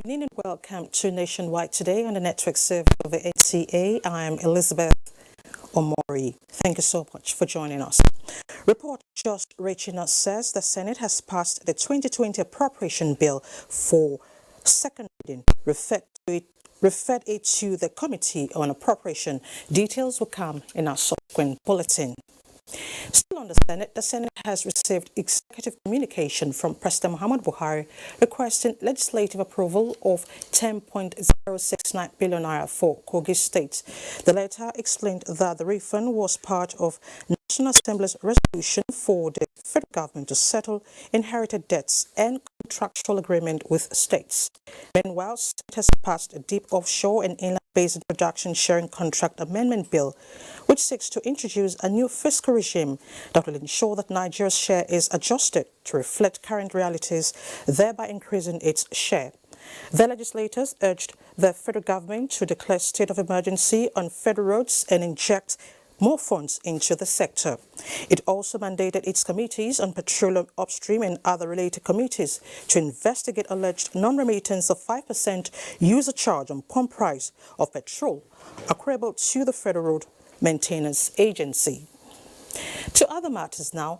evening and welcome to Nationwide Today on the network service of the NCA. I am Elizabeth Omori. Thank you so much for joining us. Report just reaching us says the Senate has passed the 2020 appropriation bill for second reading, referred it to the Committee on Appropriation. Details will come in our subsequent bulletin. Still on the Senate has received executive communication from President Muhammadu Buhari requesting legislative approval of 10.069 billion naira for Kogi State. The letter explained that the refund was part of National Assembly's resolution for the federal government to settle inherited debts and contractual agreement with states. Meanwhile, State has passed a deep offshore and inland basin production sharing contract amendment bill, which seeks to introduce a new fiscal regime that will ensure that Nigeria's share is adjusted to reflect current realities, thereby increasing its share. The legislators urged the federal government to declare state of emergency on federal roads and inject more funds into the sector. It also mandated its committees on petroleum upstream and other related committees to investigate alleged non-remittance of 5% user charge on pump price of petrol accruable to the Federal Road Maintenance Agency. To other matters now.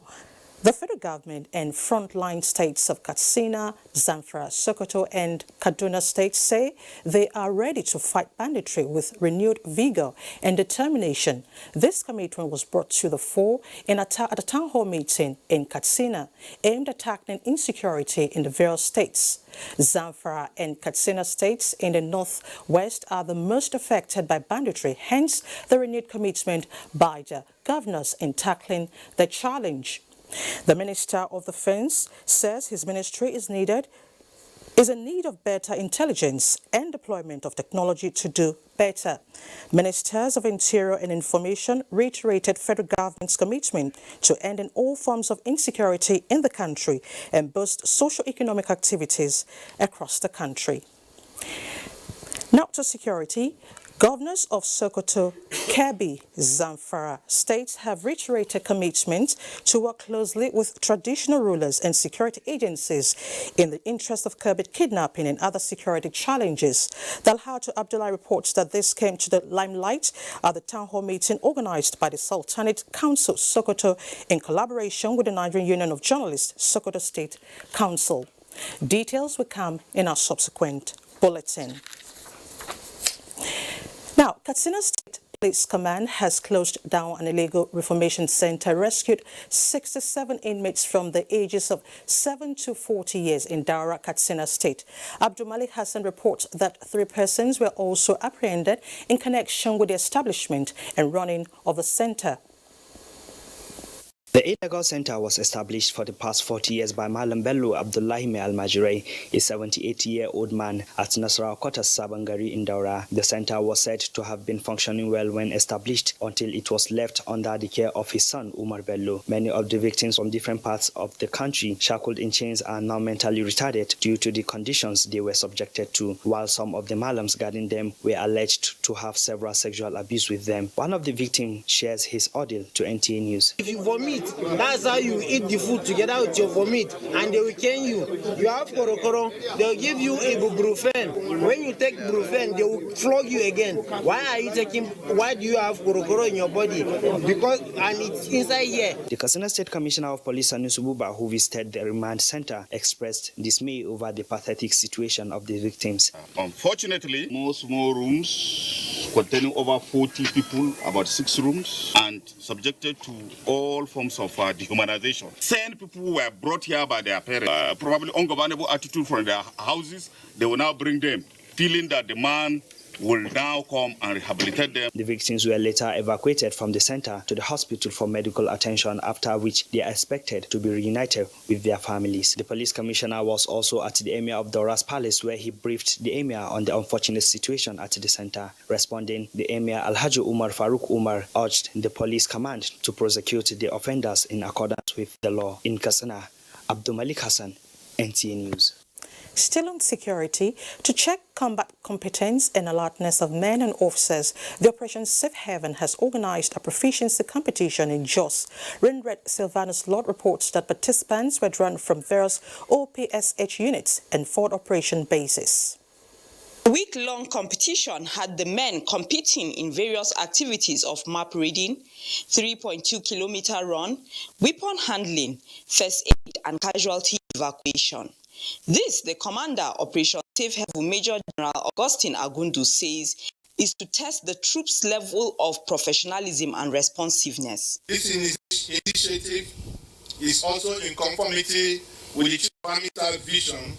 The federal government and frontline states of Katsina, Zamfara, Sokoto and Kaduna states say they are ready to fight banditry with renewed vigor and determination. This commitment was brought to the fore at a town hall meeting in Katsina aimed at tackling insecurity in the various states. Zamfara and Katsina states in the northwest are the most affected by banditry, hence the renewed commitment by the governors in tackling the challenge. The Minister of Defense says his ministry is in need of better intelligence and deployment of technology to do better. Ministers of Interior and Information reiterated federal government's commitment to ending all forms of insecurity in the country and boost socio-economic activities across the country. Now to security. Governors of Sokoto, Kebbi, Zamfara states have reiterated commitment to work closely with traditional rulers and security agencies in the interest of curbing kidnapping and other security challenges. Dalhatu Abdullah reports that this came to the limelight at the town hall meeting organized by the Sultanate Council Sokoto in collaboration with the Nigerian Union of Journalists, Sokoto State Council. Details will come in our subsequent bulletin. Now, Katsina State Police Command has closed down an illegal reformation center, rescued 67 inmates from the ages of 7 to 40 years in Daura, Katsina State. Abdul Malik Hassan reports that 3 persons were also apprehended in connection with the establishment and running of the center. The illegal center was established for the past 40 years by Malam Bello Abdullahi Al-Majirei, a 78-year-old man at Nasarawa Kota Sabangari in Daura. The center was said to have been functioning well when established until it was left under the care of his son, Umar Bello. Many of the victims from different parts of the country, shackled in chains, are now mentally retarded due to the conditions they were subjected to, while some of the Malams guarding them were alleged to have several sexual abuse with them. One of the victims shares his ordeal to NTA News. If you vomit, that's how you eat the food together with your vomit, and they will cane you. You have korokoro, they'll give you ibuprofen. When you take ibuprofen, they will flog you again. Why do you have korokoro in your body? Because, and it's inside here. The Katsina State Commissioner of Police, Sanusi Buba, who visited the remand center, expressed dismay over the pathetic situation of the victims. Unfortunately, most small rooms containing over 40 people, about 6 rooms, and subjected to all forms of dehumanization. 10 people who were brought here by their parents, probably ungovernable attitude from their houses. They will now bring them, feeling that the man will now come and rehabilitate them. The victims were later evacuated from the center to the hospital for medical attention, after which they are expected to be reunited with their families. The police commissioner was also at the Emir of Daura's palace, where he briefed the Emir on the unfortunate situation at the center. Responding, the Emir Alhaji Umar Farooq Umar urged the police command to prosecute the offenders in accordance with the law. In Katsina, Abdul Malik Hassan, NTA News. Still on security, to check combat competence and alertness of men and officers, the Operation Safe Haven has organized a proficiency competition in Jos. Renred Sylvanus Lord reports that participants were drawn from various OPSH units and forward operation bases. A week-long competition had the men competing in various activities of map reading, 3.2-kilometer run, weapon handling, first aid and casualty evacuation. This, the commander, Operation Safe Haven, Major General Augustine Agundu, says is to test the troops' level of professionalism and responsiveness. This initiative is also in conformity with the Chief of Army Staff vision,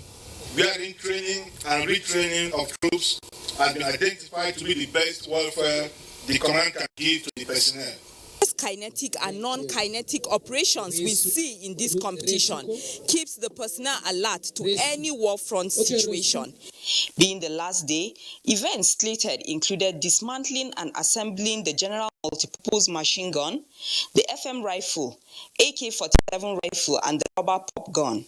wherein training and retraining of troops has been identified to be the best welfare the command can give to the personnel. Kinetic and non-kinetic operations we see in this competition keeps the personnel alert to any war front situation. Being the last day, events slated included dismantling and assembling the general multipurpose machine gun, the FM rifle, AK-47 rifle and the rubber pop gun.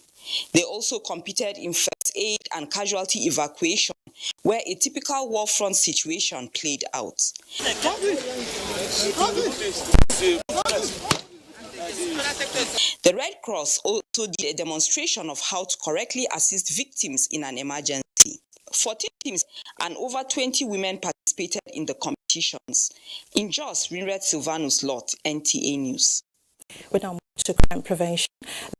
They also competed in first aid and casualty evacuation, where a typical war front situation played out. The Red Cross also did a demonstration of how to correctly assist victims in an emergency. 14 teams and over 20 women participated in the competitions. In Jos, Rinred Silvanus Lot, NTA News. We now move to crime prevention.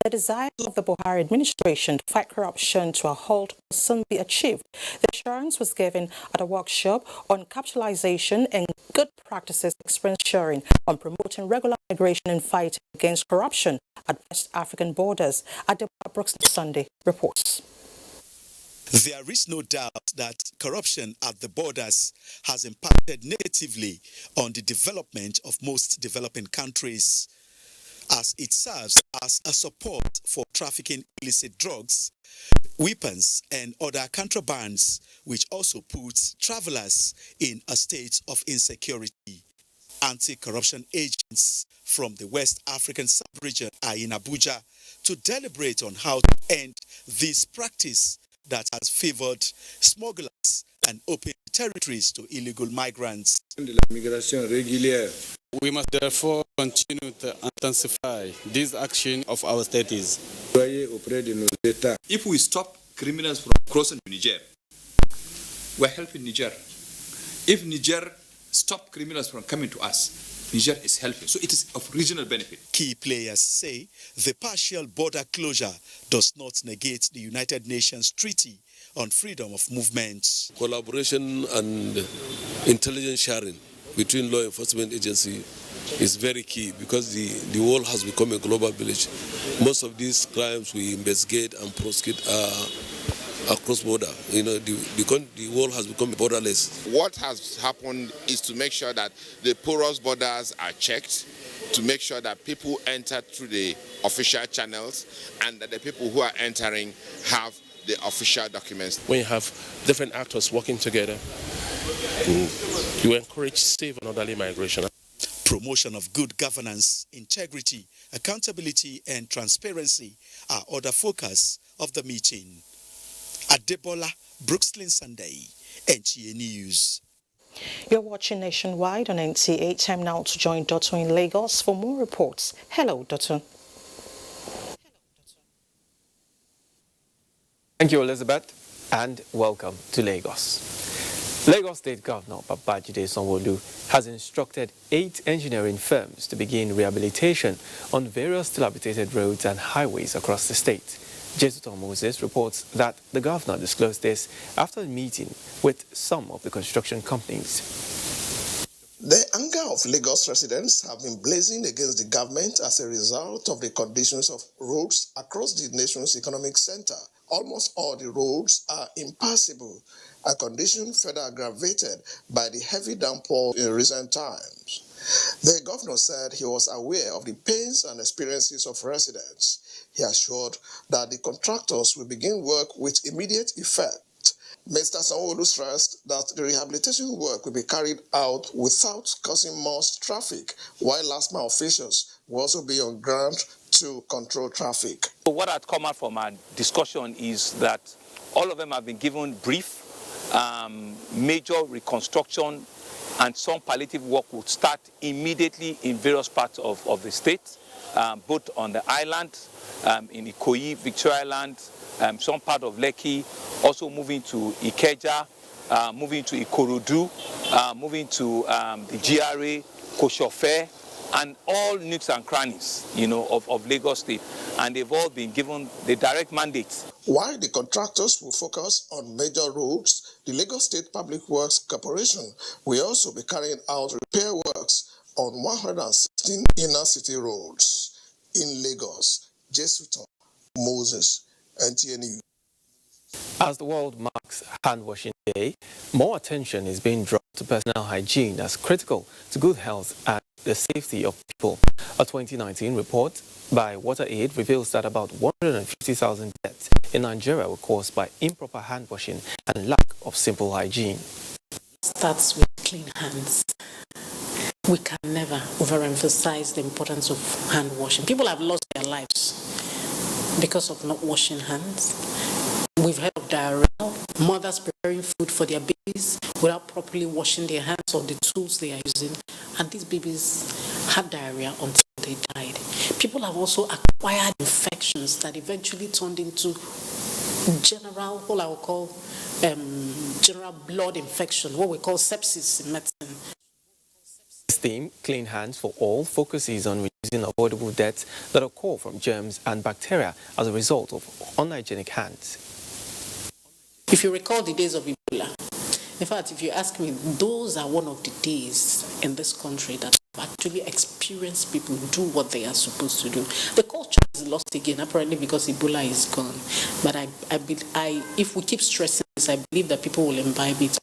The desire of the Buhari administration to fight corruption to a halt will soon be achieved. The assurance was given at a workshop on capitalization and good practices experience sharing on promoting regular migration and fighting against corruption at West African borders. Adebayo Brooks Sunday reports. There is no doubt that corruption at the borders has impacted negatively on the development of most developing countries, as it serves as a support for trafficking illicit drugs, weapons and other contrabands, which also puts travelers in a state of insecurity. Anti-corruption agents from the West African sub-region are in Abuja to deliberate on how to end this practice that has favored smugglers and opened territories to illegal migrants. We must therefore continue to intensify this action of our states. If we stop criminals from crossing Niger, we're helping Niger. If Niger stop criminals from coming to us, Niger is helping. So it is of regional benefit. Key players say the partial border closure does not negate the United Nations Treaty on Freedom of Movement. Collaboration and intelligence sharing between law enforcement agencies is very key, because the world has become a global village. Most of these crimes we investigate and prosecute are cross-border. You know, the world has become borderless. What has happened is to make sure that the porous borders are checked, to make sure that people enter through the official channels, and that the people who are entering have the official documents. When you have different actors working together, you encourage safe and orderly migration. Promotion of good governance, integrity, accountability and transparency are other focus of the meeting. Adebola Brookslyn Sunday, NTA News. You're watching Nationwide on NTA. Time now to join Dotun in Lagos for more reports. Hello, Dotun. Thank you, Elizabeth, and welcome to Lagos. Lagos State Governor Babajide Sanwo-Olu has instructed 8 engineering firms to begin rehabilitation on various dilapidated roads and highways across the state. Jesuton Moses reports that the governor disclosed this after a meeting with some of the construction companies. The anger of Lagos residents have been blazing against the government as a result of the conditions of roads across the nation's economic center. Almost all the roads are impassable, a condition further aggravated by the heavy downpour in recent times. The governor said he was aware of the pains and experiences of residents. He assured that the contractors will begin work with immediate effect. Mr. Sanwo-Olu stressed that the rehabilitation work will be carried out without causing more traffic, while last-mile officials will also be on ground to control traffic. So what had come out from our discussion is that all of them have been given brief, major reconstruction, and some palliative work would start immediately in various parts of the state, both on the island, in Ikoyi, Victoria Island, some part of Lekki, also moving to Ikeja, moving to Ikorodu, moving to the GRA, Koshofe, and all nooks and crannies, of Lagos State. And they've all been given the direct mandate. While the contractors will focus on major roads, the Lagos State Public Works Corporation will also be carrying out repair works on 116 inner city roads in Lagos. Jesuton, Moses, NTA News. As the world marks Handwashing Day, more attention is being drawn to personal hygiene as critical to good health and the safety of people. A 2019 report by WaterAid reveals that about 150,000 deaths in Nigeria were caused by improper hand washing and lack of simple hygiene. Starts with clean hands. We can never overemphasize the importance of hand washing. People have lost their lives because of not washing hands. We've heard of diarrhea, mothers preparing food for their babies without properly washing their hands or the tools they are using, and these babies had diarrhea until they died. People have also acquired infections that eventually turned into general, what I will call general blood infection, what we call sepsis in medicine. This theme, Clean Hands for All, focuses on reducing avoidable deaths that occur from germs and bacteria as a result of unhygienic hands. If you recall the days of Ebola, in fact, if you ask me, those are one of the days in this country that have actually experienced people do what they are supposed to do. The culture is lost again, apparently because Ebola is gone. But if we keep stressing this, I believe that people will imbibe it.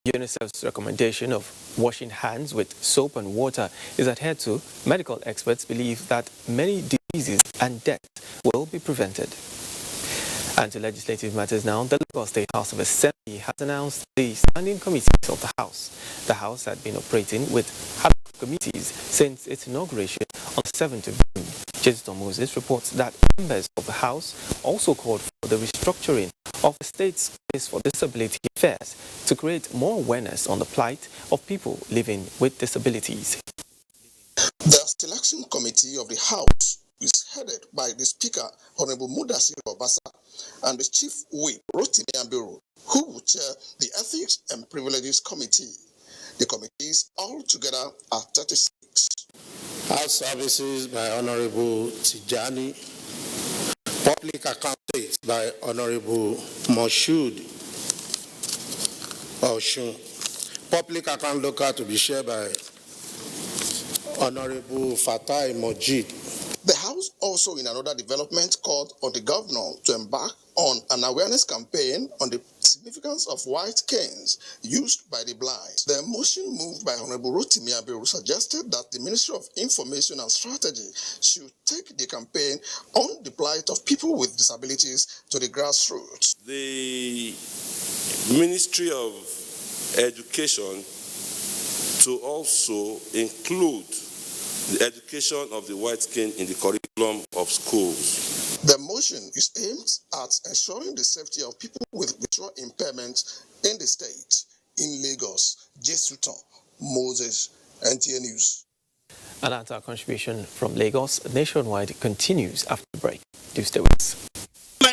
UNICEF's recommendation of washing hands with soap and water is adhered to. Medical experts believe that many diseases and deaths will be prevented. And to legislative matters now, the Lagos State House of Assembly has announced the standing committees of the House. The House had been operating with ad hoc committees since its inauguration on 7th of June. Jesuton Moses reports that members of the House also called for the restructuring of the state's Office for Disability Affairs to create more awareness on the plight of people living with disabilities. The Selection Committee of the House is headed by the Speaker, Honorable Mudasir Obasa, and the Chief Whip, Rotimi Abiru, who will chair the Ethics and Privileges Committee. The committees altogether are 36. House Services by Honorable Tijani, Public Accounts by Honorable Moshood Oshun, Public Account Local to be chaired by Honorable Fatai Mojid. The House also in another development called on the Governor to embark on an awareness campaign on the significance of white canes used by the blind. The motion moved by Honorable Rotimi Abiru suggested that the Ministry of Information and Strategy should take the campaign on the plight of people with disabilities to the grassroots. The Ministry of Education to also include the education of the white cane in the curriculum of schools. The motion is aimed at ensuring the safety of people with visual impairment in the state. In Lagos, Jesuton Moses, NTA News. And that's our contribution from Lagos. Nationwide continues after the break. Do stay with us.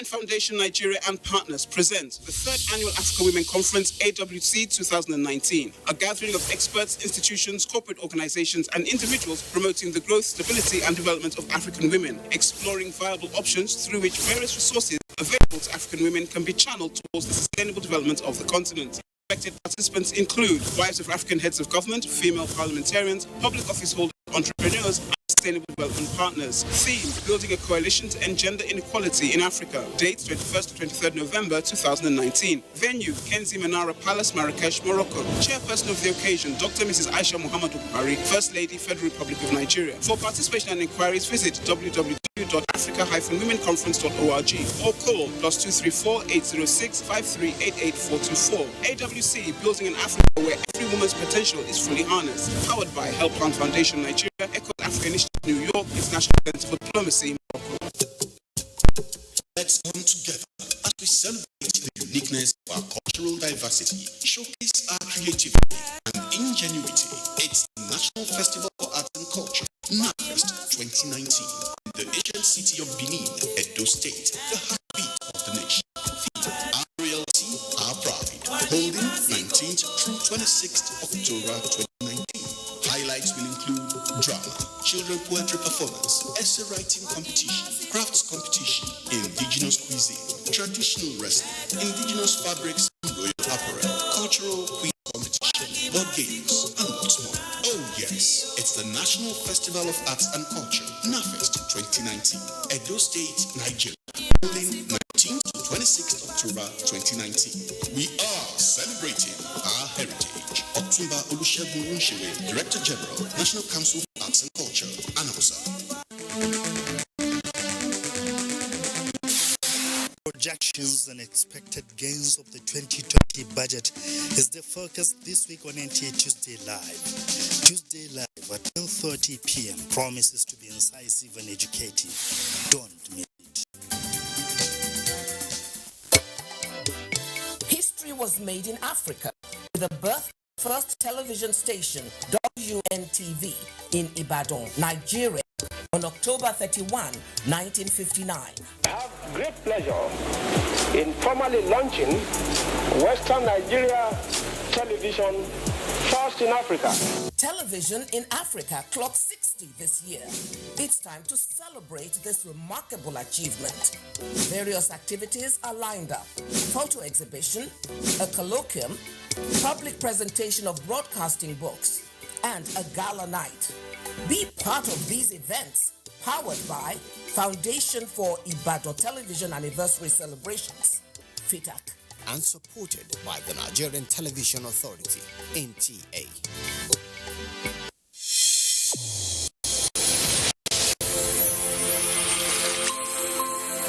Foundation Nigeria and partners present the 3rd Annual African Women Conference AWC 2019, a gathering of experts, institutions, corporate organizations and individuals promoting the growth, stability and development of African women, exploring viable options through which various resources available to African women can be channeled towards the sustainable development of the continent. Expected participants include wives of African heads of government, female parliamentarians, public office holders, entrepreneurs, and sustainable development partners. Theme: building a coalition to end gender inequality in Africa. Date: 21st to 23rd November 2019. Venue: Kenzi Menara Palace, Marrakesh, Morocco. Chairperson of the occasion: Dr. Mrs. Aisha Muhammadu Buhari, First Lady, Federal Republic of Nigeria. For participation and inquiries, visit www.africa-womenconference.org or call +234 806 5388 424. AWC, building an Africa where every woman's potential is fully harnessed. Powered by Helpline Foundation Nigeria, Echo Africa Initiative New York, International Center for Diplomacy, Morocco. Let's come together as we celebrate the uniqueness of our cultural diversity, showcase our creativity and ingenuity. It's the National Festival for Arts and Culture, NAFest 2019, in the ancient city of Benin, Edo State, the heartbeat of the nation. Our reality, our pride. holding 19th through 26th October 2019. Highlights will include drama, children poetry performance, essay writing competition, crafts competition, indigenous cuisine, traditional wrestling, indigenous fabrics and royal apparel, cultural quiz competition, board games, and lots more. Oh yes, it's the National Festival of Arts and Culture, NAFEST 2019, Edo State, Nigeria, holding 19th to 26th October 2019. We are celebrating our heritage. Otumba Olusegun Unshere, Director General, National Council for Arts and Culture, Anabusa. Projections and expected gains of the 2020 budget is the focus this week on NTA Tuesday Live. Tuesday Live at 10:30 p.m. promises to be incisive and educative. Don't miss it. History was made in Africa with the birth of the first television station, WNTV, in Ibadan, Nigeria, on October 31, 1959. I have great pleasure in formally launching Western Nigeria Television, first in Africa. Television in Africa clocked 60 this year. It's time to celebrate this remarkable achievement. Various activities are lined up. Photo exhibition, a colloquium, public presentation of broadcasting books, and a gala night. Be part of these events, powered by Foundation for Ibadan Television Anniversary Celebrations, FITAC, and supported by the Nigerian Television Authority, NTA.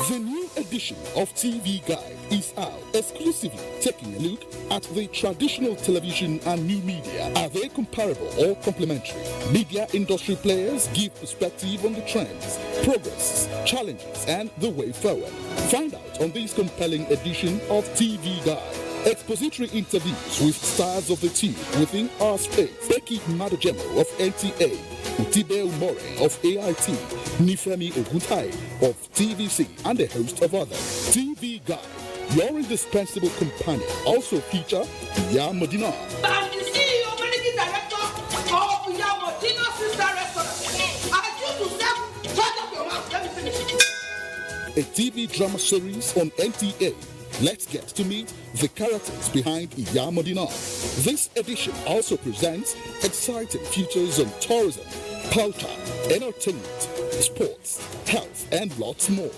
The new edition of TV Guide is out, exclusively taking a look at the traditional television and new media. Are they comparable or complementary? Media industry players give perspective on the trends, progress, challenges, and the way forward. Find out on this compelling edition of TV Guide. Expository interviews with stars of the team within our space. Becky Madojemo of NTA, Utibe Umore of AIT, Nifemi Oguntai of TVC, and a host of others. TV Guide, your indispensable companion. Also feature Iya Medina. I'm the CEO, Managing Director of Iya Medina Sister Restaurant. I choose to serve. Shut up your mouth. Let me finish. A TV drama series on NTA. Let's get to meet the characters behind Iya Medina. This edition also presents exciting features on tourism, culture, entertainment, sports, health, and lots more.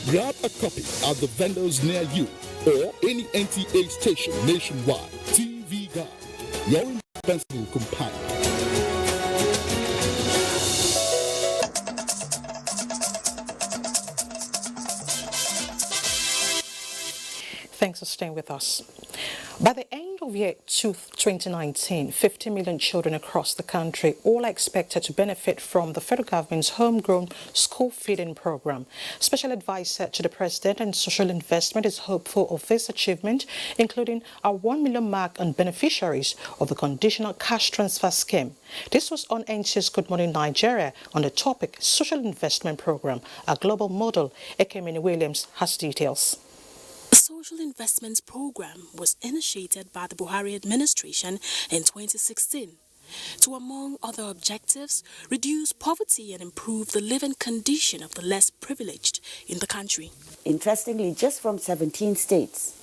Grab a copy at the vendors near you or any NTA station nationwide. TV Guide, your indispensable companion. Thanks for staying with us. By the end of year 2019, 50 million children across the country all are expected to benefit from the federal government's homegrown school feeding program. Special advisor to the President on Social Investment is hopeful of this achievement, including a 1 million mark on beneficiaries of the conditional cash transfer scheme. This was on NC's Good Morning Nigeria on the topic Social Investment Program, a global model. Ekemini Williams has details. The Social Investments Program was initiated by the Buhari administration in 2016 to, among other objectives, reduce poverty and improve the living condition of the less privileged in the country. Interestingly, just from 17 states,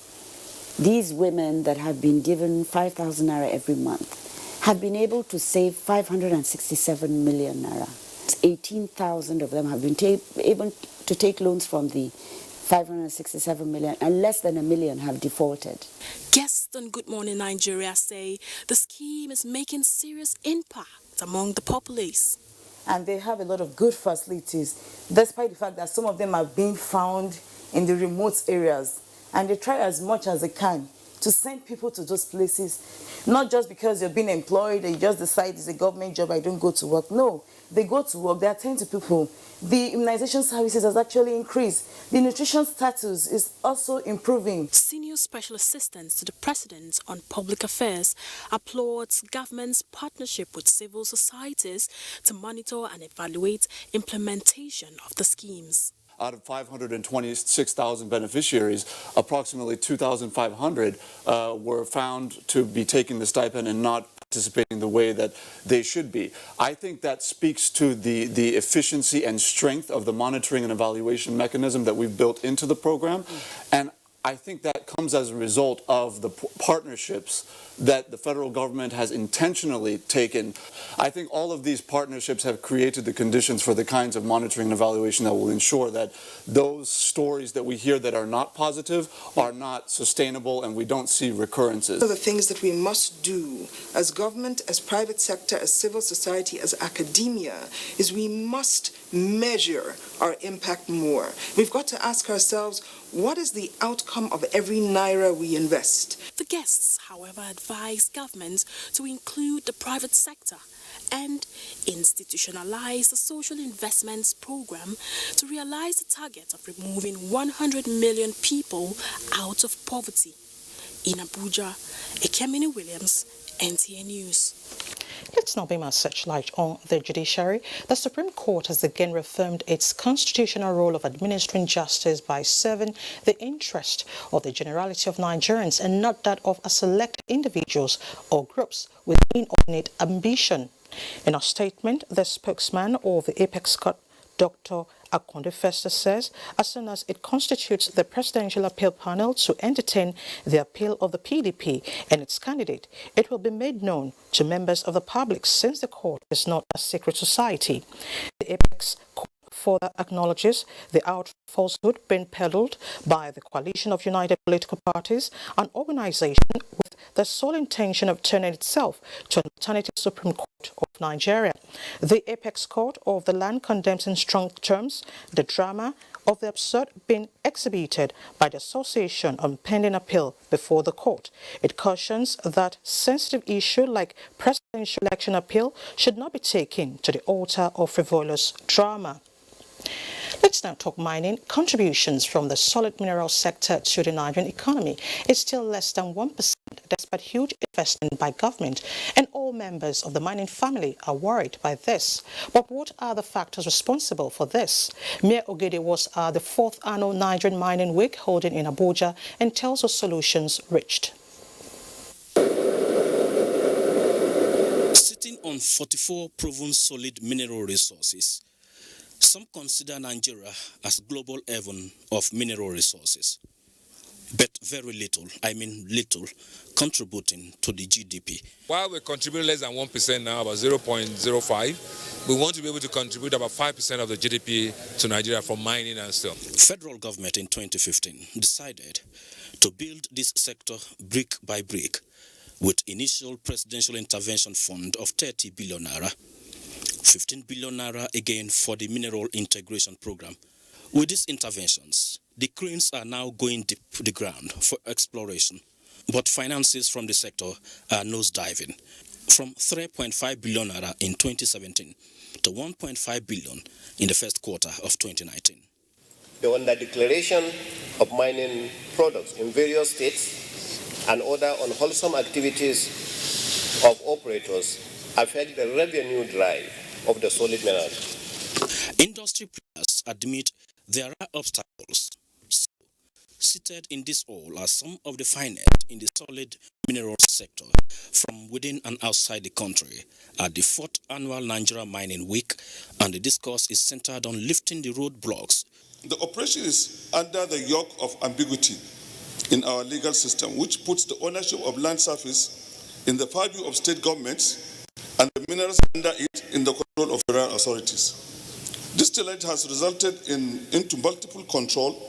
these women that have been given 5,000 naira every month have been able to save 567 million naira. 18,000 of them have been able to take loans from the 567 million, and less than 1 million have defaulted. Guests on Good Morning Nigeria say the scheme is making serious impact among the populace. And they have a lot of good facilities, despite the fact that some of them are being found in the remote areas. And they try as much as they can to send people to those places, not just because you're being employed and you just decide it's a government job, I don't go to work. No, they go to work, they attend to people. The immunization services has actually increased. The nutrition status is also improving. Senior Special Assistant to the President on Public Affairs applauds government's partnership with civil societies to monitor and evaluate implementation of the schemes. out of 526,000 beneficiaries, approximately 2,500 were found to be taking the stipend and not participating the way that they should be. I think that speaks to the efficiency and strength of the monitoring and evaluation mechanism that we've built into the program. And I think that comes as a result of the partnerships that the federal government has intentionally taken. I think all of these partnerships have created the conditions for the kinds of monitoring and evaluation that will ensure that those stories that we hear that are not positive are not sustainable and we don't see recurrences. One of the things that we must do as government, as private sector, as civil society, as academia, is we must measure our impact more. We've got to ask ourselves, what is the outcome of every naira we invest? The guests, however, advised governments to include the private sector and institutionalize the social investments program to realize the target of removing 100 million people out of poverty. In Abuja, Ekemini Williams, NTA News. Let's now beam our searchlight on the judiciary. The Supreme Court has again reaffirmed its constitutional role of administering justice by serving the interest of the generality of Nigerians and not that of a select individuals or groups with inordinate ambition. In a statement, the spokesman of the Apex Court, Dr. Akonde Festa, says as soon as it constitutes the Presidential Appeal Panel to entertain the appeal of the PDP and its candidate, it will be made known to members of the public since the court is not a secret society. The Apex Court further acknowledges the outright falsehood being peddled by the Coalition of United Political Parties, an organization with the sole intention of turning itself to an alternative Supreme Court of Nigeria. The Apex Court of the land condemns in strong terms the drama of the absurd being exhibited by the association on pending appeal before the court. It cautions that sensitive issue like presidential election appeal should not be taken to the altar of frivolous drama. Let's now talk mining. Contributions from the solid mineral sector to the Nigerian economy is still less than 1%, despite huge investment by government, and all members of the mining family are worried by this. But what are the factors responsible for this? Mia Ogede was at the 4th annual Nigerian Mining Week holding in Abuja and tells us solutions reached. Sitting on 44 proven solid mineral resources, some consider Nigeria as global haven of mineral resources, but very little, I mean little, contributing to the GDP. While we contribute less than 1% now, about 0.05, we want to be able to contribute about 5% of the GDP to Nigeria from mining and steel. Federal government in 2015 decided to build this sector brick by brick with initial presidential intervention fund of 30 billion naira. 15 billion naira again for the mineral integration program. With these interventions, the cranes are now going deep to the ground for exploration, but finances from the sector are nosediving from 3.5 billion naira in 2017 to 1.5 billion in the first quarter of 2019. The under-declaration of mining products in various states and other unwholesome activities of operators affect the revenue drive of the solid minerals. Industry players admit there are obstacles. So, seated in this hall are some of the finest in the solid minerals sector from within and outside the country at the 4th annual Nigeria Mining Week, and the discourse is centered on lifting the roadblocks. The operation is under the yoke of ambiguity in our legal system, which puts the ownership of land surface in the purview of state governments and the minerals under it in the control of federal authorities. This delay has resulted into multiple control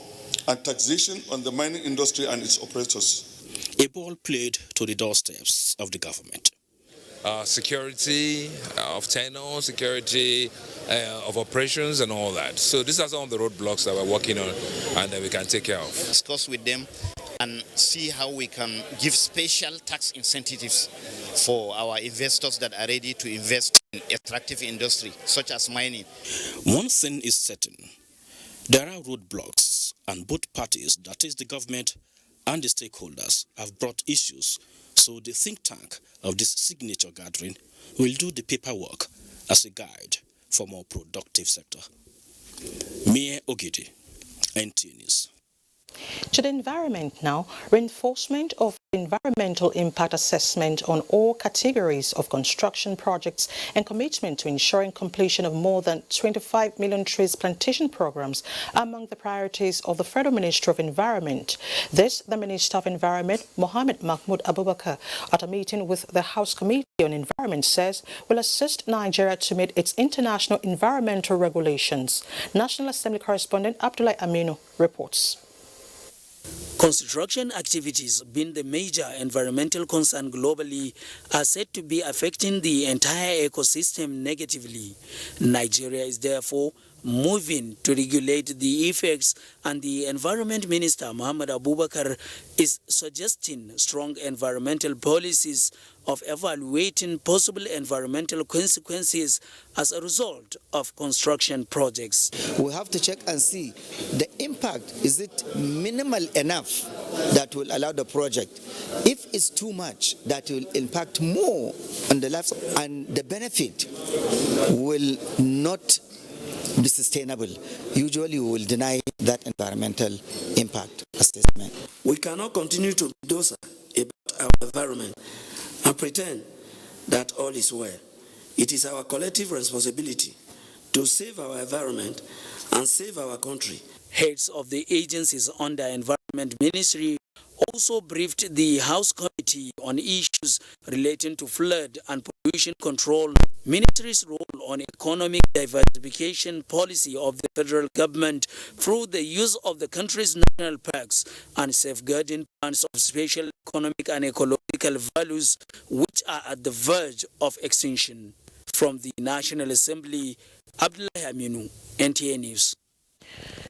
and taxation on the mining industry and its operators. A ball played to the doorsteps of the government. Security of tenure, security of operations and all that. So these are some of the roadblocks that we're working on and that we can take care of. Discuss with them and see how we can give special tax incentives for our investors that are ready to invest in attractive industry, such as mining. One thing is certain. There are roadblocks, and both parties, that is the government and the stakeholders, have brought issues. So the think tank of this signature gathering will do the paperwork as a guide for more productive sector. Mie Ogidi, NT News. To the environment now, reinforcement of environmental impact assessment on all categories of construction projects and commitment to ensuring completion of more than 25 million trees plantation programs are among the priorities of the Federal Ministry of Environment. This, the Minister of Environment, Mohammed Mahmoud Abubakar, at a meeting with the House Committee on Environment, says will assist Nigeria to meet its international environmental regulations. National Assembly correspondent Abdullah Aminu reports. Construction activities, being the major environmental concern globally, are said to be affecting the entire ecosystem negatively. Nigeria is therefore moving to regulate the effects, and the Environment Minister, Mohammed Abubakar, is suggesting strong environmental policies of evaluating possible environmental consequences as a result of construction projects. We have to check and see the impact. Is it minimal enough that will allow the project? If it's too much, that will impact more on the lives, and the benefit will not be sustainable. Usually we will deny that environmental impact assessment. We cannot continue to bulldoze about our environment and pretend that all is well. It is our collective responsibility to save our environment and save our country. Heads of the agencies under Environment Ministry also briefed the House Committee on issues relating to flood and pollution control, Ministry's role on economic diversification policy of the federal government through the use of the country's national parks and safeguarding plans of special economic and ecological values which are at the verge of extinction. From the National Assembly, Abdullah Aminu, NTA News.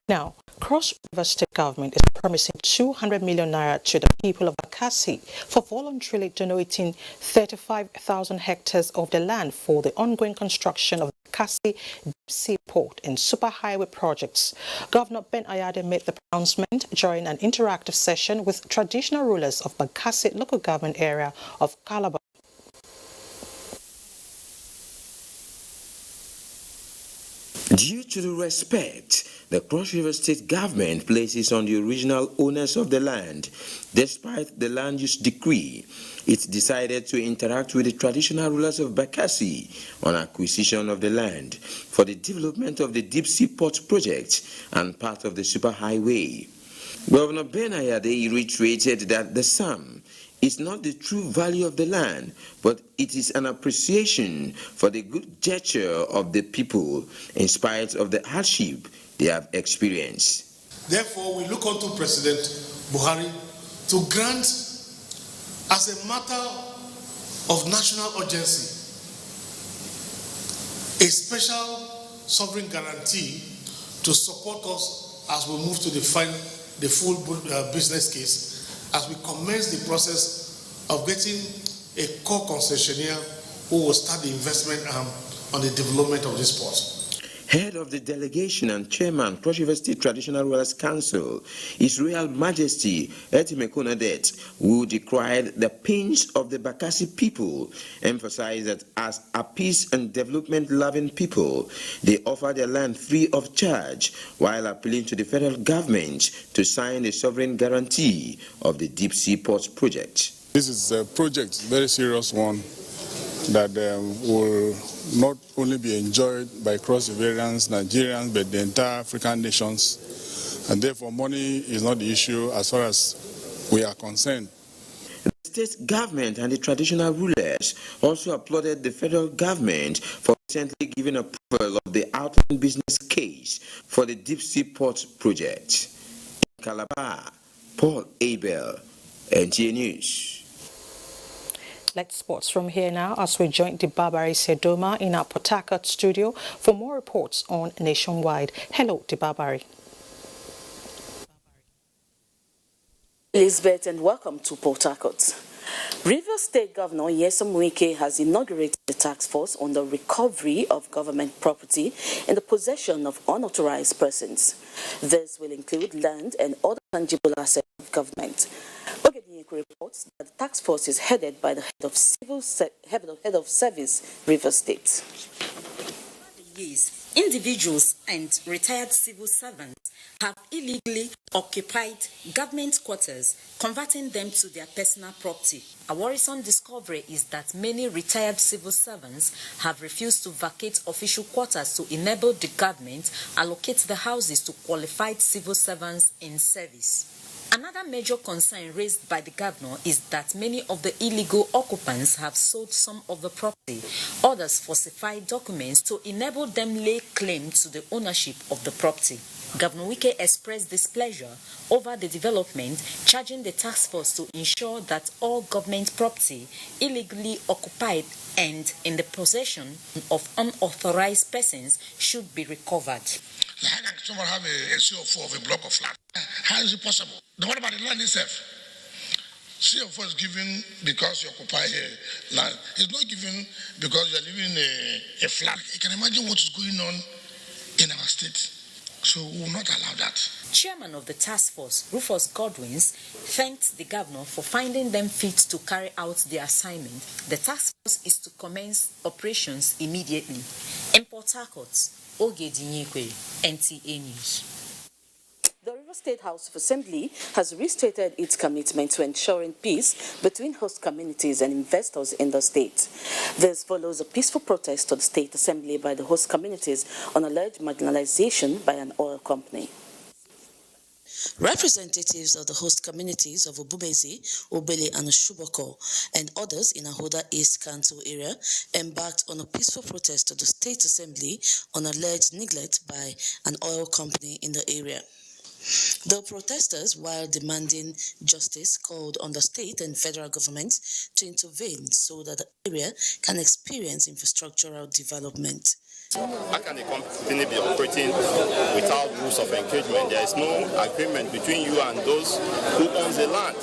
Now, Cross River State Government is promising 200 million naira to the people of Bakassi for voluntarily donating 35,000 hectares of the land for the ongoing construction of the Bakassi Deep Sea Port and Superhighway projects. Governor Ben Ayade made the pronouncement during an interactive session with traditional rulers of Bakassi local government area of Calabar. Due to the respect the Cross River State Government places on the original owners of the land, despite the land use decree, it decided to interact with the traditional rulers of Bakassi on acquisition of the land for the development of the Deep Sea Port project and part of the Superhighway. Governor Ben Ayade reiterated that the sum is not the true value of the land, but it is an appreciation for the good gesture of the people in spite of the hardship they have experienced. Therefore, we look on to President Buhari to grant, as a matter of national urgency, a special sovereign guarantee to support us as we move to the full business case, as we commence the process of getting a core concessionaire who will start the investment on the development of this port. Head of the delegation and chairman, Cross River State Traditional Rulers Council, His Royal Majesty Etimekonadet, who decried the pains of the Bakassi people, emphasized that as a peace and development-loving people, they offer their land free of charge, while appealing to the federal government to sign the sovereign guarantee of the Deep Sea Port project. This is a project, very serious one, that will not only be enjoyed by cross-Riverians, Nigerians, but the entire African nations. And therefore, money is not the issue as far as we are concerned. The state government and the traditional rulers also applauded the federal government for recently giving approval of the outline business case for the Deep Sea Port project. In Calabar, Paul Abel, NTA News. Let's sports from here now as we join Dibabari Sedoma in our Port Harcourt studio for more reports on Nationwide. Hello, Dibabari. Elizabeth, and welcome to Port Harcourt. Rivers State Governor Nyesom Wike has inaugurated the task force on the recovery of government property in the possession of unauthorized persons. This will include land and other tangible assets of government. Reports that the task force is headed by the head of service, Rivers State. years, individuals and retired civil servants have illegally occupied government quarters, converting them to their personal property. A worrisome discovery is that many retired civil servants have refused to vacate official quarters to enable the government allocate the houses to qualified civil servants in service. Another major concern raised by the governor is that many of the illegal occupants have sold some of the property. Others falsified documents to enable them lay claim to the ownership of the property. Governor Wike expressed displeasure over the development, charging the task force to ensure that all government property illegally occupied and in the possession of unauthorized persons should be recovered. How can someone have a CO4 of a block of flat? How is it possible? What about the land itself? CO4 is given because you occupy a land. It's not given because you're living in a flat. You can imagine what is going on in our state. So we will not allow that. Chairman of the task force, Rufus Godwins, thanked the governor for finding them fit to carry out the assignment. The task force is to commence operations immediately. In Port Harcourt, Oge Dinyekwe, NTA News. The River State House of Assembly has restated its commitment to ensuring peace between host communities and investors in the state. This follows a peaceful protest to the State Assembly by the host communities on alleged marginalization by an oil company. Representatives of the host communities of Obumezi, Obele and Shuboko and others in Ahoda East Council area embarked on a peaceful protest to the State Assembly on alleged neglect by an oil company in the area. The protesters, while demanding justice, called on the state and federal governments to intervene so that the area can experience infrastructural development. How can a company be operating without rules of engagement? There is no agreement between you and those who own the land.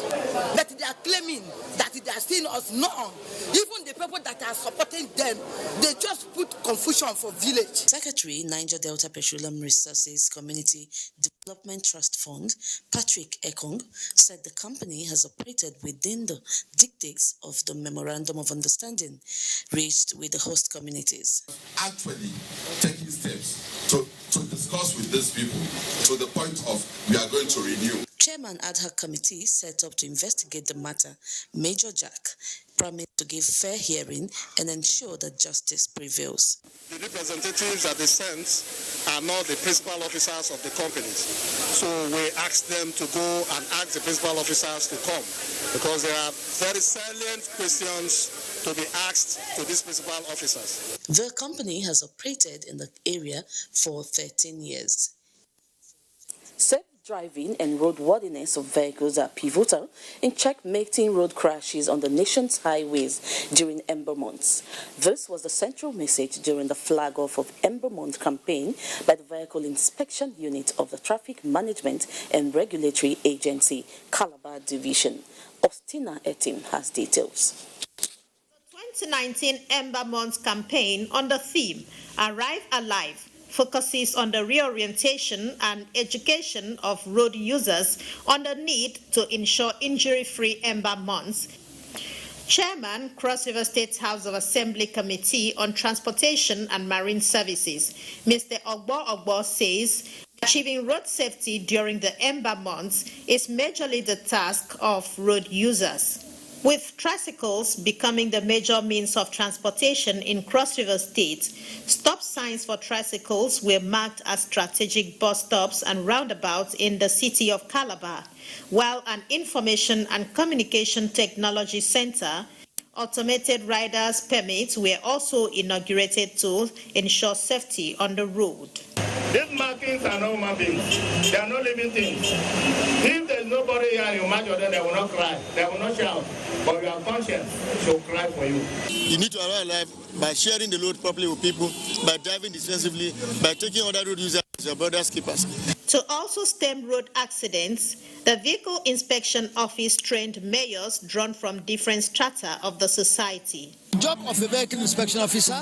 That they are claiming that they are seeing us known. Even the people that are supporting them, they just put confusion for village. Secretary, Niger Delta Petroleum Resources Community Development Trust Fund, Patrick Ekong, said the company has operated within the dictates of the Memorandum of Understanding reached with the host communities. Actually taking steps to discuss with these people to the point of we are going to renew. Chairman ad hoc committee set up to investigate the matter, Major Jack, promised to give fair hearing and ensure that justice prevails. The representatives that they sent are not the principal officers of the companies. So we asked them to go and ask the principal officers to come because there are very salient questions to be asked to these principal officers. The company has operated in the area for 13 years. Safe driving and roadworthiness of vehicles are pivotal in checkmating road crashes on the nation's highways during Ember months. This was the central message during the flag-off of Ember Month campaign by the Vehicle Inspection Unit of the Traffic Management and Regulatory Agency, Calabar Division. Ostina Etim has details. 2019 Ember Month campaign on the theme Arrive Alive focuses on the reorientation and education of road users on the need to ensure injury-free Ember Months. Chairman, Cross River State House of Assembly Committee on Transportation and Marine Services, Mr. Ogbo says achieving road safety during the Ember Months is majorly the task of road users. With tricycles becoming the major means of transportation in Cross River State, stop signs for tricycles were marked as strategic bus stops and roundabouts in the city of Calabar, while an information and communication technology center, automated riders' permits were also inaugurated to ensure safety on the road. These markings are not human beings. They are not living things. If there's nobody here and you mark your day, they will not cry. They will not shout. But your conscience shall cry for you. You need to arrive alive by sharing the load properly with people, by driving defensively, by taking other road users as your brother's keepers. To also stem road accidents, the Vehicle Inspection Office trained mayors drawn from different strata of the society. The job of a vehicle inspection officer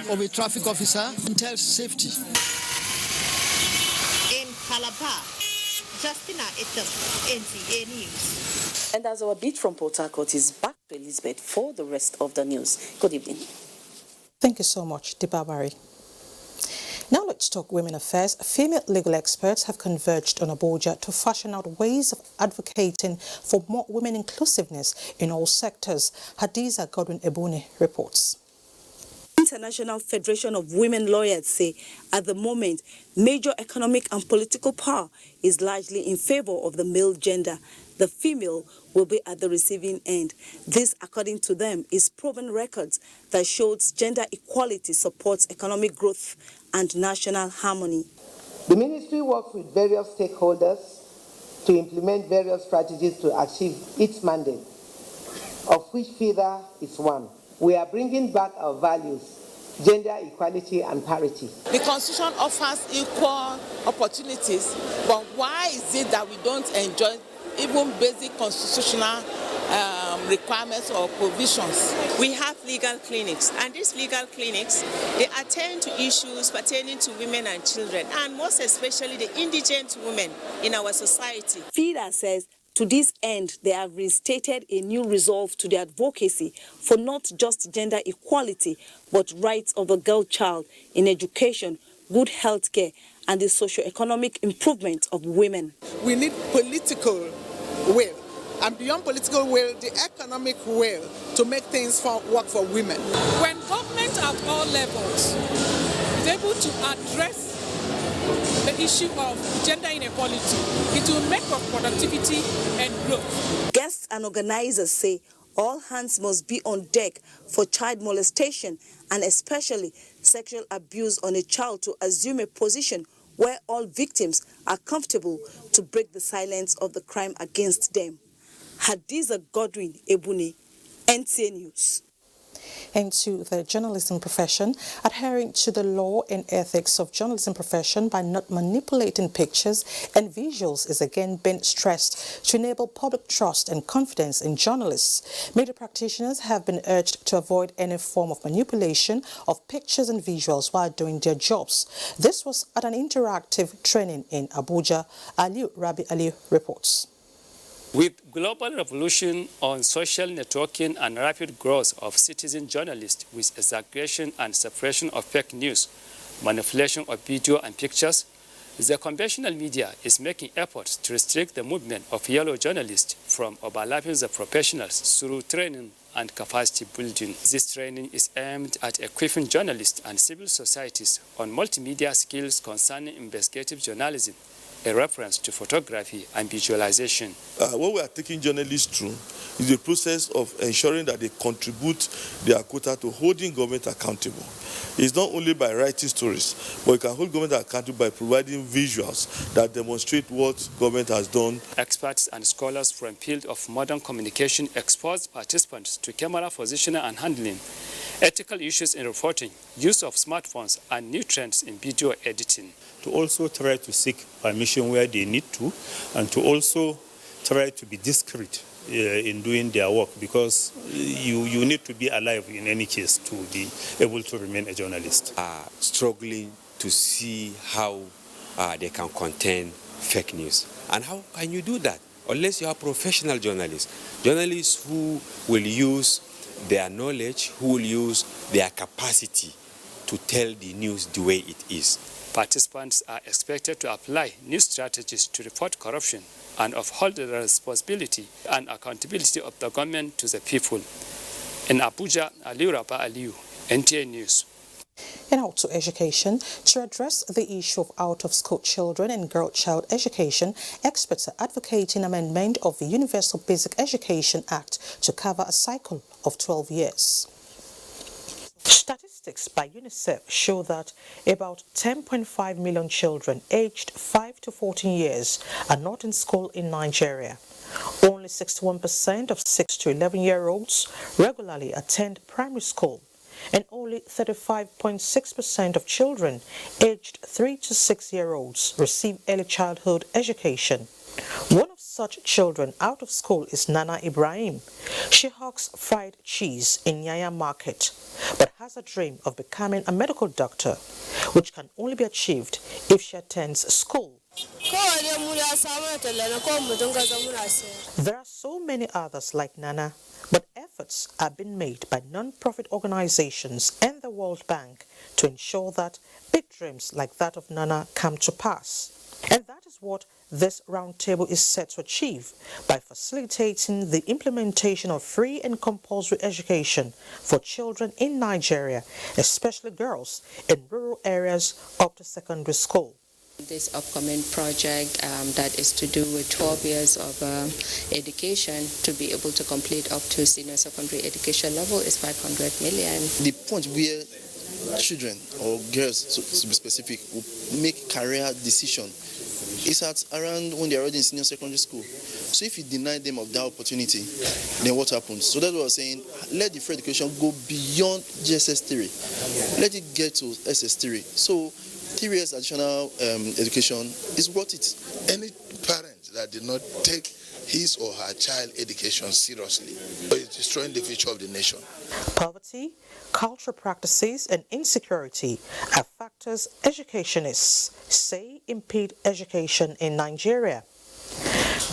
or a traffic officer entails safety. In Calabar, Justina Etam, NTA News. And as our beat from Port Harcourt is back to Elizabeth for the rest of the news. Good evening. Thank you so much, Dibabari. Let's talk women affairs. Female legal experts have converged on Abuja to fashion out ways of advocating for more women inclusiveness in all sectors. Hadiza Godwin-Ebuni reports. International Federation of Women Lawyers say at the moment, major economic and political power is largely in favor of the male gender. The female will be at the receiving end. This, according to them, is proven records that shows gender equality supports economic growth and national harmony. The ministry works with various stakeholders to implement various strategies to achieve its mandate, of which FIDA is one. We are bringing back our values, gender equality and parity. The Constitution offers equal opportunities, but why is it that we don't enjoy even basic constitutional requirements or provisions? We have legal clinics, and these legal clinics, they attend to issues pertaining to women and children, and most especially the indigent women in our society. FIDA says to this end, they have restated a new resolve to the advocacy for not just gender equality, but rights of the girl child in education, good health care, and the socio-economic improvement of women. We need political will, and beyond political will, the economic will to make things work for women. When government at all levels is able to address the issue of gender inequality, it will make for productivity and growth. Guests and organizers say all hands must be on deck for child molestation and especially sexual abuse on a child to assume a position where all victims are comfortable to break the silence of the crime against them. Hadiza Godwin-Ebuni, NTA News. Into the journalism profession, adhering to the law and ethics of journalism profession by not manipulating pictures and visuals is again being stressed to enable public trust and confidence in journalists. Media practitioners have been urged to avoid any form of manipulation of pictures and visuals while doing their jobs. This was at an interactive training in Abuja. Rabi Aliu reports. With global revolution on social networking and rapid growth of citizen journalists with exaggeration and suppression of fake news, manipulation of video and pictures, the conventional media is making efforts to restrict the movement of yellow journalists from overlapping the professionals through training and capacity building. This training is aimed at equipping journalists and civil societies on multimedia skills concerning investigative journalism, a reference to photography and visualization. What we are taking journalists through is the process of ensuring that they contribute their quota to holding government accountable. It's not only by writing stories, but you can hold government accountable by providing visuals that demonstrate what government has done. Experts and scholars from the field of modern communication expose participants to camera positioning and handling, ethical issues in reporting, use of smartphones, and new trends in video editing. To also try to seek permission where they need to, and to also try to be discreet in doing their work, because you need to be alive in any case to be able to remain a journalist. Struggling to see how they can contain fake news. And how can you do that? Unless you are professional journalists. Journalists who will use their knowledge, who will use their capacity to tell the news the way it is. Participants are expected to apply new strategies to report corruption and uphold the responsibility and accountability of the government to the people. In Abuja, Aliu, NTA News. And out to education. To address the issue of out-of-school children and girl child education, experts are advocating amendment of the Universal Basic Education Act to cover a cycle of 12 years. Statistics by UNICEF show that about 10.5 million children aged 5 to 14 years are not in school in Nigeria. Only 61% of 6 to 11-year-olds regularly attend primary school, and only 35.6% of children aged 3 to 6-year-olds receive early childhood education. One of such children out of school is Nana Ibrahim. She hawks fried cheese in Yaya Market, but has a dream of becoming a medical doctor, which can only be achieved if she attends school. There are so many others like Nana, but efforts efforts are being made by non-profit organizations and the World Bank to ensure that big dreams like that of Nana come to pass. And that is what this roundtable is set to achieve by facilitating the implementation of free and compulsory education for children in Nigeria, especially girls in rural areas up to secondary school. This upcoming project that is to do with 12 years of education to be able to complete up to senior secondary education level is 500 million. The point where children or girls, to be specific, will make career decision is at around when they're already in senior secondary school. So if you deny them of that opportunity, then what happens? So that's what I was saying. Let the free education go beyond GSS 3. Let it get to SS3. So 3 years additional education is worth it. Any parent that did not take his or her child education seriously is destroying the future of the nation. Poverty, cultural practices, and insecurity are factors educationists say impede education in Nigeria.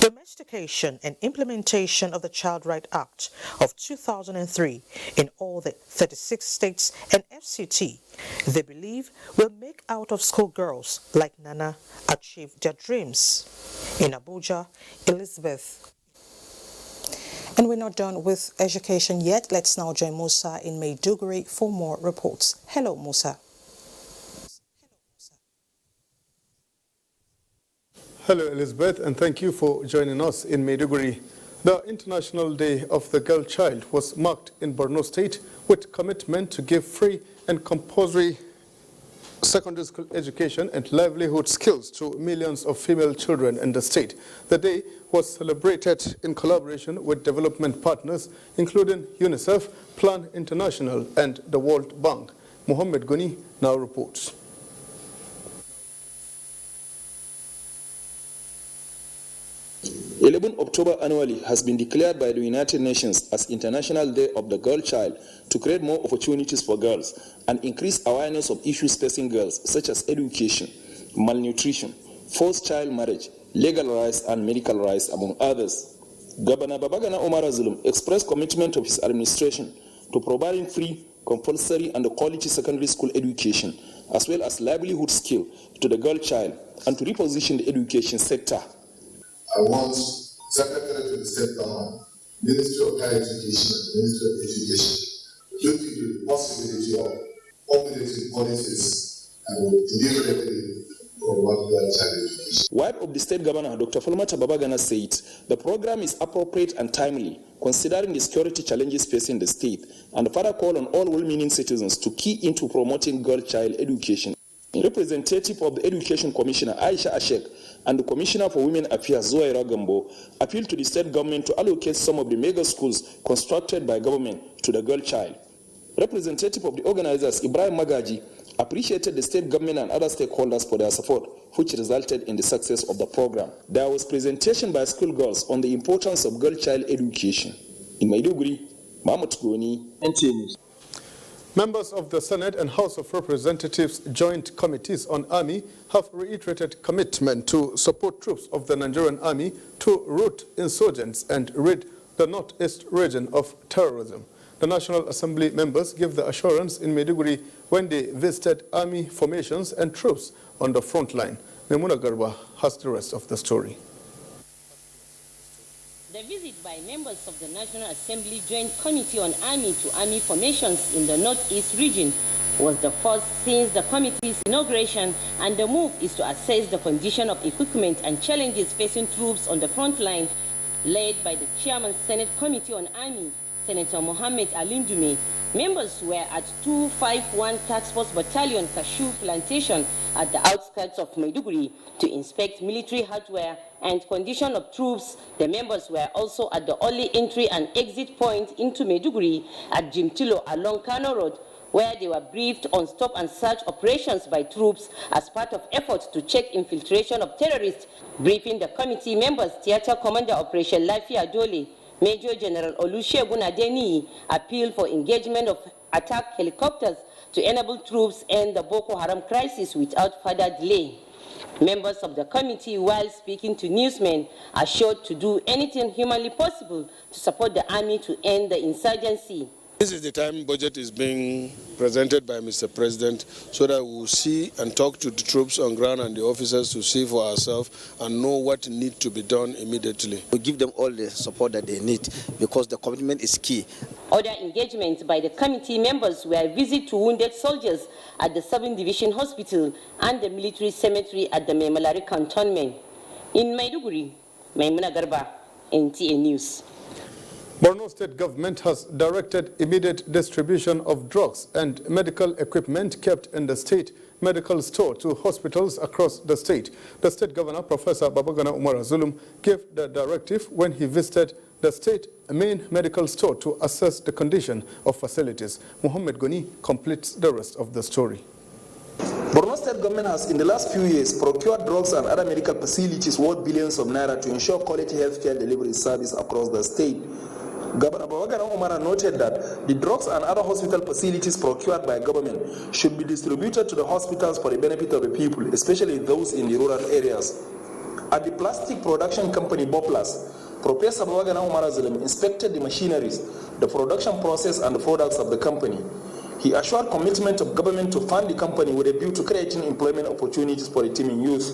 Domestication and implementation of the Child Right Act of 2003 in all the 36 states and FCT, they believe, will make out-of-school girls like Nana achieve their dreams. In Abuja, Elizabeth. And we're not done with education yet. Let's now join Musa in Maiduguri for more reports. Hello, Musa. Hello, Elizabeth, and thank you for joining us in Maiduguri. The International Day of the Girl Child was marked in Borno State with commitment to give free and compulsory secondary school education and livelihood skills to millions of female children in the state. The day was celebrated in collaboration with development partners, including UNICEF, Plan International, and the World Bank. Mohammed Guni now reports. 11 October annually has been declared by the United Nations as International Day of the Girl Child to create more opportunities for girls and increase awareness of issues facing girls such as education, malnutrition, forced child marriage, legal rights and medical rights, among others. Governor Babagana Omar Zulum expressed commitment of his administration to providing free, compulsory and quality secondary school education as well as livelihood skill to the girl child and to reposition the education sector. I want Secretary to the State Government, Ministry of Higher Education and Ministry of Education to look into the possibility of formulating policies and deliberately promote girl child education. Wife of the State Governor, Dr. Falmata Babagana, said the program is appropriate and timely, considering the security challenges facing the state, and further call on all well-meaning citizens to key into promoting girl child education. Representative of the Education Commissioner, Aisha Ashek, and the Commissioner for Women Affairs, Zoe Gambo, appealed to the state government to allocate some of the mega schools constructed by government to the girl child. Representative of the organizers, Ibrahim Magaji, appreciated the state government and other stakeholders for their support, which resulted in the success of the program. There was presentation by schoolgirls on the importance of girl child education. In Maiduguri, Mahmoud Goni, NTA News. Members of the Senate and House of Representatives Joint Committees on Army have reiterated commitment to support troops of the Nigerian Army to rout insurgents and rid the northeast region of terrorism. The National Assembly members gave the assurance in Maiduguri when they visited army formations and troops on the front line. Memuna Garba has the rest of the story. The visit by members of the National Assembly Joint Committee on Army to Army Formations in the Northeast region was the first since the committee's inauguration, and the move is to assess the condition of equipment and challenges facing troops on the front line. Led by the Chairman Senate Committee on Army, Senator Mohammed Alindume, members were at 251 Task Force Battalion Cashew Plantation at the outskirts of Maiduguri to inspect military hardware and condition of troops. The members were also at the only entry and exit point into Maiduguri at Jimtilo along Kano Road, where they were briefed on stop and search operations by troops as part of efforts to check infiltration of terrorists. Briefing the committee members, Theatre Commander Operation Lafia Dole, Major General Olusegun Adeniyi, appealed for engagement of attack helicopters to enable troops end the Boko Haram crisis without further delay. Members of the committee, while speaking to newsmen, assured to do anything humanly possible to support the army to end the insurgency. This is the time budget is being presented by Mr. President so that we will see and talk to the troops on ground and the officers to see for ourselves and know what needs to be done immediately. We give them all the support that they need because the commitment is key. Other engagements by the committee members were a visit to wounded soldiers at the 7th Division Hospital and the military cemetery at the Memalari Cantonment. In Maiduguri, Maimuna Garba, NTA News. Borno State government has directed immediate distribution of drugs and medical equipment kept in the state medical store to hospitals across the state. The state governor, Professor Babagana Umar Zulum, gave the directive when he visited the state main medical store to assess the condition of facilities. Muhammad Goni completes the rest of the story. Borno State government has in the last few years procured drugs and other medical facilities worth billions of naira to ensure quality healthcare delivery service across the state. Governor Babagana Umara noted that the drugs and other hospital facilities procured by government should be distributed to the hospitals for the benefit of the people, especially those in the rural areas. At the plastic production company Boplas, Professor Babagana Umara Zulum inspected the machineries, the production process and the products of the company. He assured commitment of government to fund the company with a view to creating employment opportunities for the teeming youth.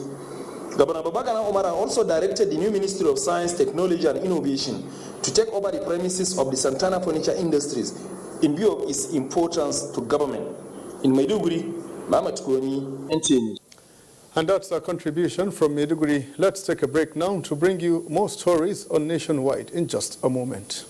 Governor Babagana Umara also directed the new Ministry of Science, Technology and Innovation to take over the premises of the Santana Furniture Industries in view of its importance to government. In Maiduguri, Mamat Koni, NTA News. And that's our contribution from Maiduguri. Let's take a break now to bring you more stories on Nationwide in just a moment.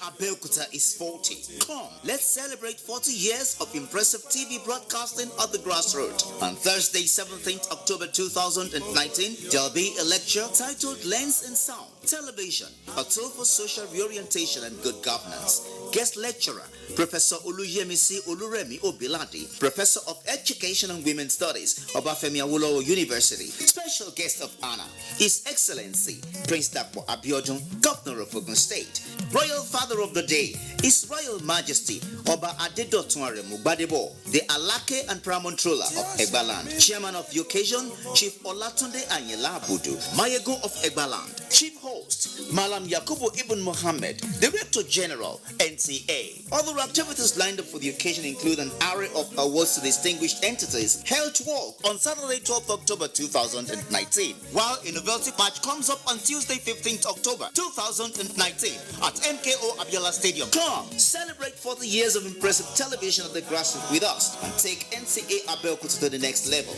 Abuja is 40. Come, let's celebrate 40 years of impressive TV broadcasting at the grassroots. On Thursday, 17th October 2019, there'll be a lecture titled Lens and Sound, Television, a tool for social reorientation and good governance. Guest lecturer, Professor Oluyemisi Oluremi Obiladi, Professor of Education and Women's Studies, Obafemi Awolowo University. Special guest of honor, His Excellency, Prince Dapo Abiodun, Governor of Ogun State. Royal Father of the Day, His Royal Majesty, Oba Adedotun Aremu Gbadebo, the Alake and Paramount-Ruler of Egbaland. Chairman of the occasion, Chief Olatunde Anyela Abudu, Mayegun of Egbaland. Chief host, Malam Yakubu Ibn Mohammed, Director General, NTA. Other activities lined up for the occasion include an array of awards to distinguished entities held to walk on Saturday, 12th October 2019, while a novelty match comes up on Tuesday, 15th October 2019 at MKO Abiola Stadium. Come, celebrate 40 years of impressive television at the grassroots with us and take NCA Abuja to the next level.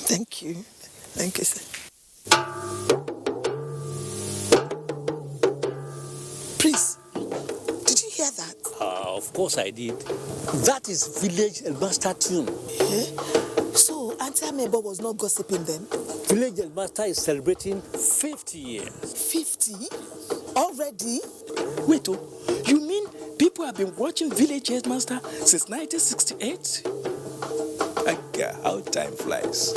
Thank you. Thank you, sir. Please, did you hear that? Of course I did. That is Village Elmaster tune. Yeah? So, Auntie Amebo was not gossiping then? Village Elmaster is celebrating 50 years. 50? Already? Wait, you mean people have been watching Village Headmaster since 1968? How time flies.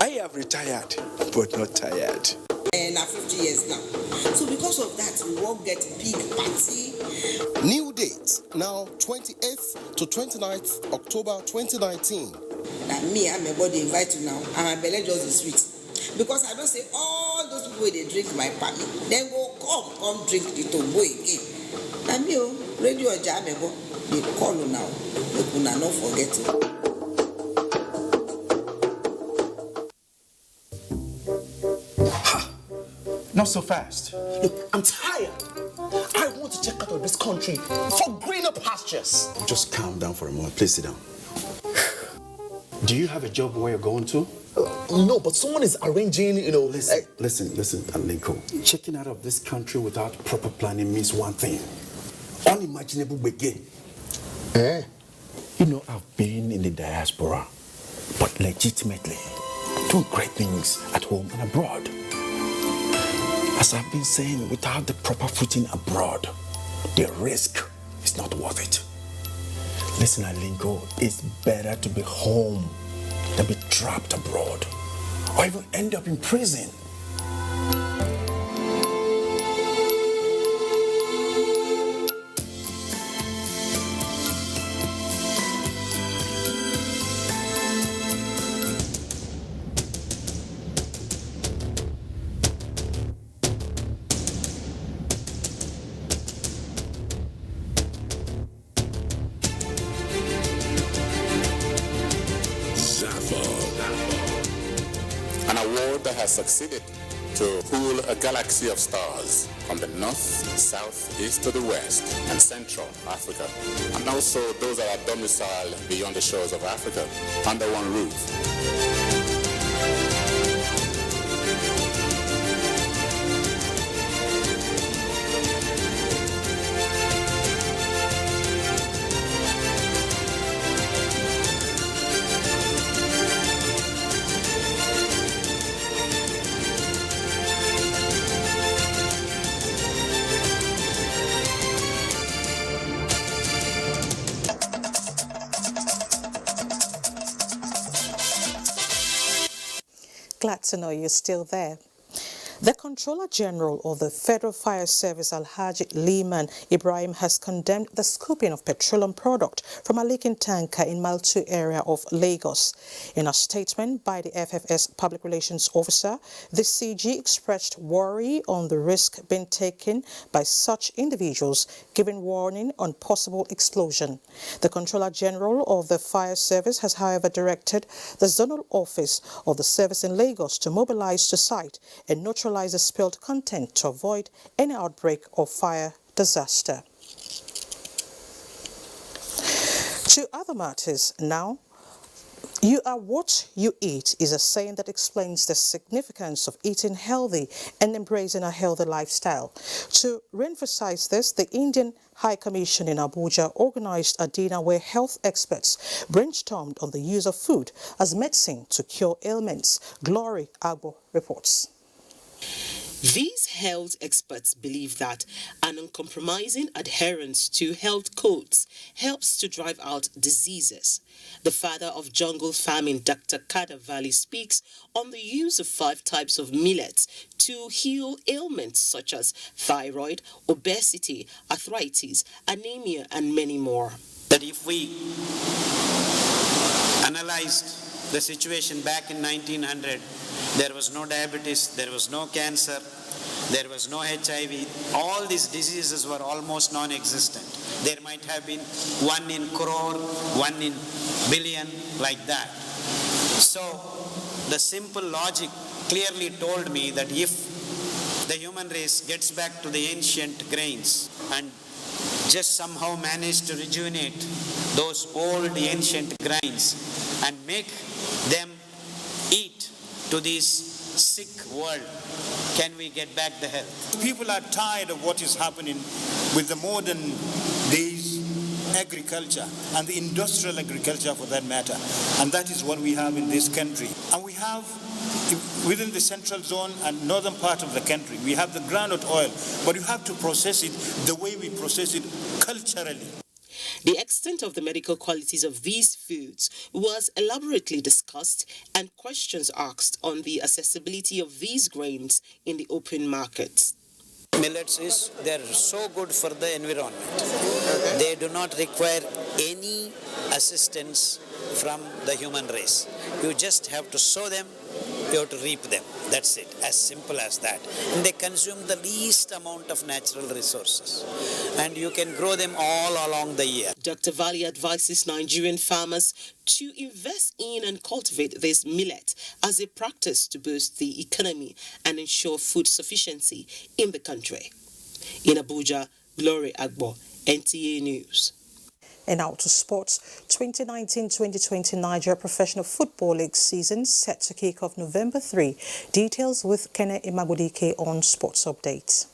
I have retired, but not tired. And 50 years now. So because of that, we won't get big party. New date, now 28th to 29th October 2019. And me, I'm a body invite you now, and my belly just is sweet. Because I don't say all those people they drink my party, then go come drink the tombo again. And me, radio jamebo, they call you now. They could not forget it. Not so fast. Look, I'm tired. I want to check out of this country for greener pastures. Just calm down for a moment. Please sit down. Do you have a job where you're going to? No, but someone is arranging, Listen, Alinko. Checking out of this country without proper planning means one thing. Unimaginable begin. I've been in the diaspora, but legitimately doing great things at home and abroad. As I've been saying, without the proper footing abroad, the risk is not worth it. Listen, Alinko, it's better to be home than be trapped abroad, or even end up in prison. an award that has succeeded to pool a galaxy of stars from the north, south, east to the west, and central Africa, and also those that are domiciled beyond the shores of Africa under one roof. Glad to know you're still there. The Controller General of the Federal Fire Service, Alhaji Liman Ibrahim, has condemned the scooping of petroleum product from a leaking tanker in Mile 2 area of Lagos. In a statement by the FFS Public Relations Officer, the CG expressed worry on the risk being taken by such individuals, giving warning on possible explosion. The Controller General of the Fire Service has, however, directed the Zonal Office of the service in Lagos to mobilize to site and neutralize the spilled content to avoid any outbreak of fire disaster. To other matters now. You are what you eat is a saying that explains the significance of eating healthy and embracing a healthy lifestyle. To re-emphasize this, the Indian High Commission in Abuja organized a dinner where health experts brainstormed on the use of food as medicine to cure ailments. Glory Agbo reports. These health experts believe that an uncompromising adherence to health codes helps to drive out diseases. The father of jungle farming, Dr. Kada Valley, speaks on the use of 5 types of millets to heal ailments such as thyroid, obesity, arthritis, anemia, and many more. That if we analyzed the situation back in 1900, there was no diabetes, there was no cancer, there was no HIV. All these diseases were almost non-existent. There might have been 1 in crore, 1 in billion, like that. So the simple logic clearly told me that if the human race gets back to the ancient grains and just somehow manage to rejuvenate those old ancient grains and make them eat to this sick world, can we get back the health? People are tired of what is happening with the modern days agriculture and the industrial agriculture for that matter. And that is what we have in this country. And we have within the central zone and northern part of the country, we have the groundnut oil, but you have to process it the way we process it culturally. The extent of the medical qualities of these foods was elaborately discussed and questions asked on the accessibility of these grains in the open markets. Millets they're so good for the environment. They do not require any assistance from the human race. You just have to sow them, you have to reap them. That's it, as simple as that. And they consume the least amount of natural resources. And you can grow them all along the year. Dr. Valley advises Nigerian farmers to invest in and cultivate this millet as a practice to boost the economy and ensure food sufficiency in the country. In Abuja, Glory Agbo, NTA News. And now to sports. 2019-2020 Nigeria Professional Football League season set to kick off November 3. Details with Kene Imagudike on Sports Updates.